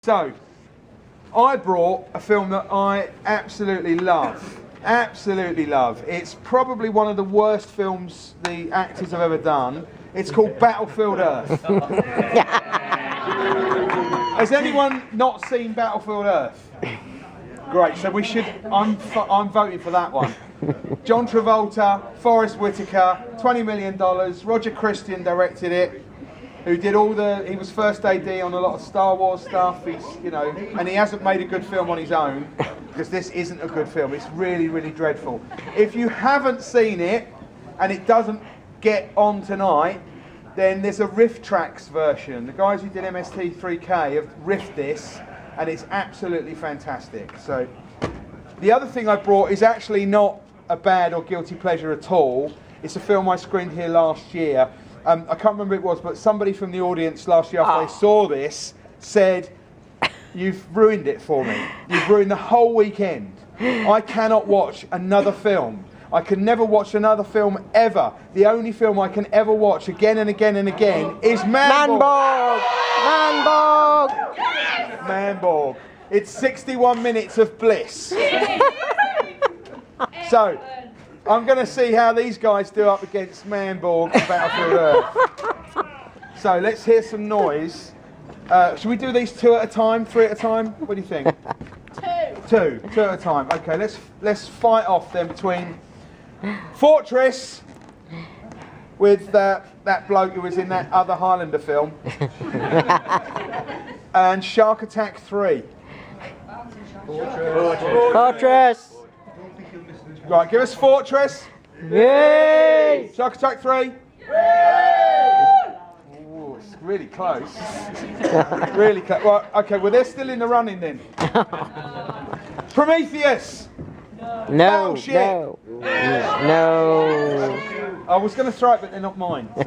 So, I brought a film that I absolutely love. Absolutely love. It's probably one of the worst films the actors have ever done. It's called Battlefield Earth. Has anyone not seen Battlefield Earth? Great, so we should, I'm voting for that one. John Travolta, Forrest Whitaker, $20 million, Roger Christian directed it, who did he was first AD on a lot of Star Wars stuff, and he hasn't made a good film on his own, because this isn't a good film, it's really, really dreadful. If you haven't seen it, and it doesn't get on tonight, then there's a riff tracks version. The guys who did MST3K have riffed this, and it's absolutely fantastic. So, the other thing I brought is actually not a bad or guilty pleasure at all. It's a film I screened here last year. I can't remember who it was, but somebody from the audience last year after they saw this said, "You've ruined it for me. You've ruined the whole weekend. I cannot watch another film. I can never watch another film ever. The only film I can ever watch again and again and again is Manborg. Manborg. It's 61 minutes of bliss." So, I'm going to see how these guys do up against Manborg and Battlefield Earth. So let's hear some noise. Should we do these two at a time, three at a time? What do you think? Two at a time. Okay, let's fight off then between Fortress with that bloke who was in that other Highlander film and Shark Attack 3. Fortress. Right, give us Fortress. Yay! Shark Attack 3. Oh, it's really close. Really close. Right, okay, well they're still in the running then. Prometheus. No. Battleship. No. I was going to throw it, but they're not mine. So.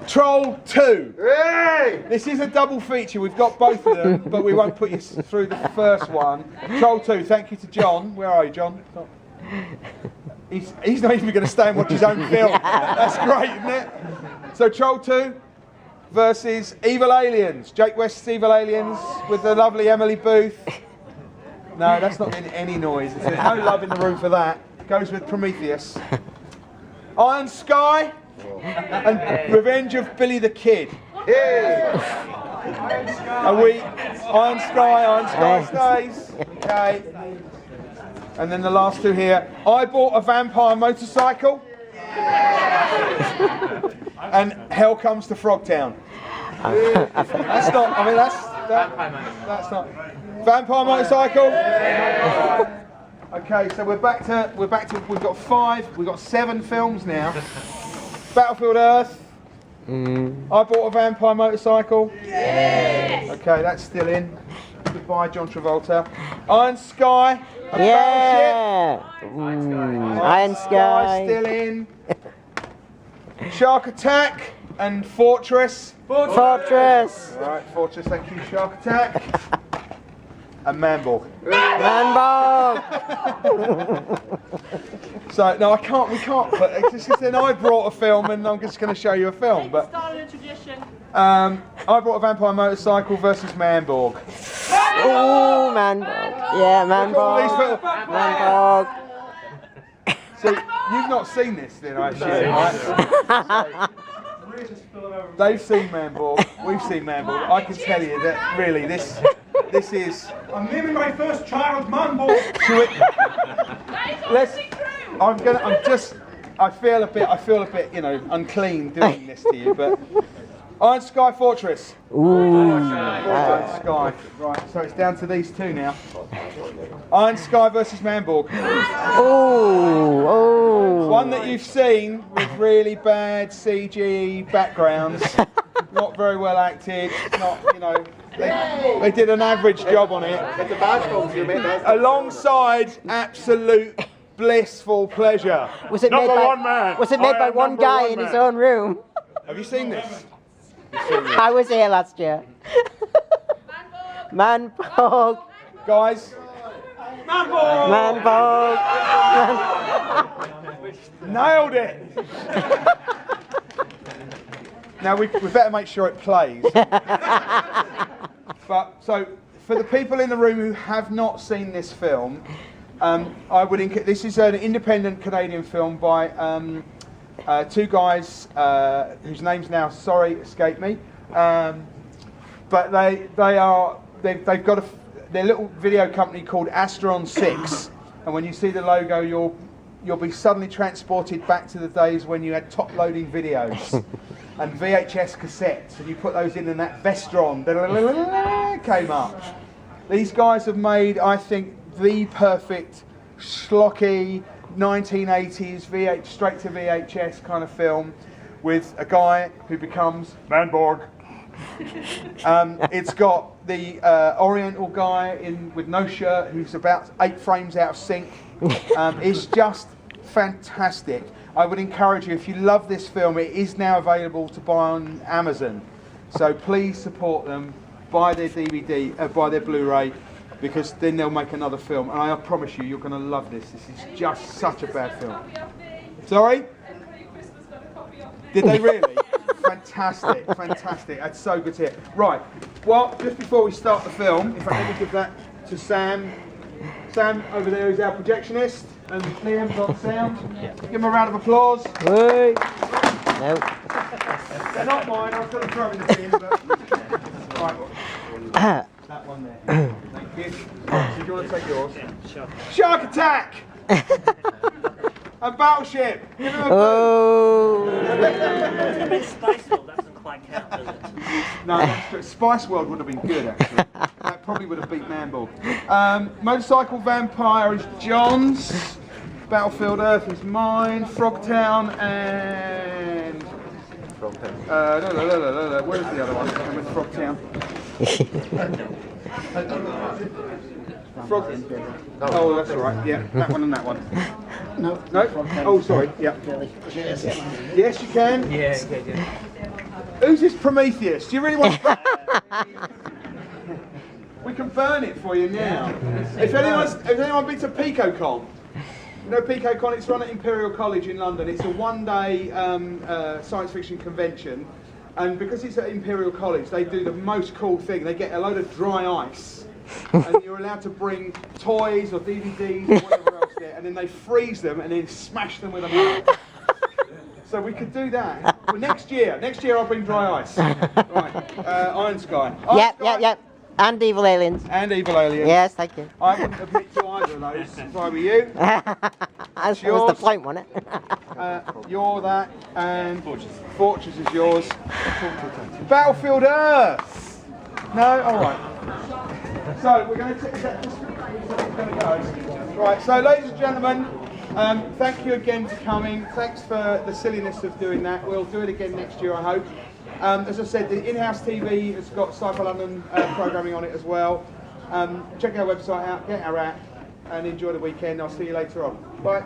Troll 2. Hey! This is a double feature. We've got both of them, but we won't put you through the first one. Troll 2. Thank you to John. Where are you, John? He's not even going to stay and watch his own film. That's great, isn't it? So Troll 2 versus Evil Aliens. Jake West's Evil Aliens with the lovely Emily Booth. No, that's not getting any noise. There's no love in the room for that. Goes with Prometheus. Iron Sky and Revenge of Billy the Kid. Yeah. Are we Iron Sky stays. Okay. And then the last two here. I bought a vampire motorcycle. And Hell Comes to Frogtown. That's not. I mean, that's not. Vampire motorcycle. Okay, so we're back to. We've got 7 films now. Battlefield Earth. I bought a vampire motorcycle. Yes. Okay, that's still in. Goodbye, John Travolta. Iron Sky. Yeah. Iron Sky. Still in. Shark Attack and Fortress. Fortress. All right, Fortress. Thank you. Shark Attack. And Manborg. So no, we can't put. It's just then I brought a film, and I'm just going to show you a film. But style and tradition. I brought a vampire motorcycle versus Manborg. Oh, Manborg. Yeah, Manborg. So you've not seen this, then I assume, right? They've seen Manborg. We've seen Manborg. I can tell you that really this is. I'm naming my first child Manborg. I feel a bit, unclean doing this to you, but Iron Sky Fortress. Iron Sky. Right, so it's down to these two now. Iron Sky versus Manborg. One that you've seen with really bad CG backgrounds, not very well acted, they did an average job on it. Alongside absolute blissful pleasure. Was it made by one guy in his own room? Have you seen this? I was here last year. Manborg. Guys. Manborg. Nailed it. Now we better make sure it plays. But so for the people in the room who have not seen this film, I would. This is an independent Canadian film by two guys whose names now escape me. But they've got their little video company called Astron 6, and when you see the logo, you'll be suddenly transported back to the days when you had top-loading videos and VHS cassettes, and you put those in, and that Vestron came up. These guys have made, I think, the perfect schlocky 1980s straight to VHS kind of film with a guy who becomes Manborg. It's got the Oriental guy with no shirt who's about 8 frames out of sync. It's just fantastic. I would encourage you, if you love this film, it is now available to buy on Amazon. So please support them, buy their DVD, buy their Blu-ray, because then they'll make another film. And I promise you, you're going to love this. This is just such a bad film. Sorry? Did they really? Fantastic, fantastic. That's so good to hear. Right, well, just before we start the film, if I let me give that to Sam. Sam, over there, is our projectionist, and Liam's on sound. Give him a round of applause. Hey. No. They're not mine, I was going to throw in the bin, but... Right, that one there. Thank you. So do you want to take yours? Yeah, Shark Attack! And Battleship! Give him a Oh. It's a bit Spice World, that doesn't quite count, does it? No, that's true. Spice World would have been good, actually. That probably would have beat Manball. Motorcycle Vampire is John's. Battlefield Earth is mine. Frogtown and... where's the other one? I'm with Frogtown. Oh, that's all right. Yeah, that one and that one. No. Oh, sorry. Yeah. Yes, you can. Yeah, okay, good. Who's this Prometheus? Do you really want to... We can burn it for you now. If anyone's been to PicoCon, you know PicoCon, it's run at Imperial College in London. It's a one-day science fiction convention, and because it's at Imperial College, they do the most cool thing. They get a load of dry ice, and you're allowed to bring toys or DVDs or whatever else there, and then they freeze them and then smash them with a mallet. So we could do that. Well, next year I'll bring dry ice. Right, Iron Sky. Yep. And Evil Aliens. And Evil Aliens. Yes, thank you. I wouldn't admit to either of those if I were you. That was the point, wasn't it? You're that, and Fortress is yours. Battlefield Earth! No? Alright. So, we're going to take that. Right, so ladies and gentlemen, thank you again for coming. Thanks for the silliness of doing that. We'll do it again next year, I hope. As I said, the in-house TV has got SciFi London programming on it as well. Check our website out, get our app, and enjoy the weekend. I'll see you later on. Bye.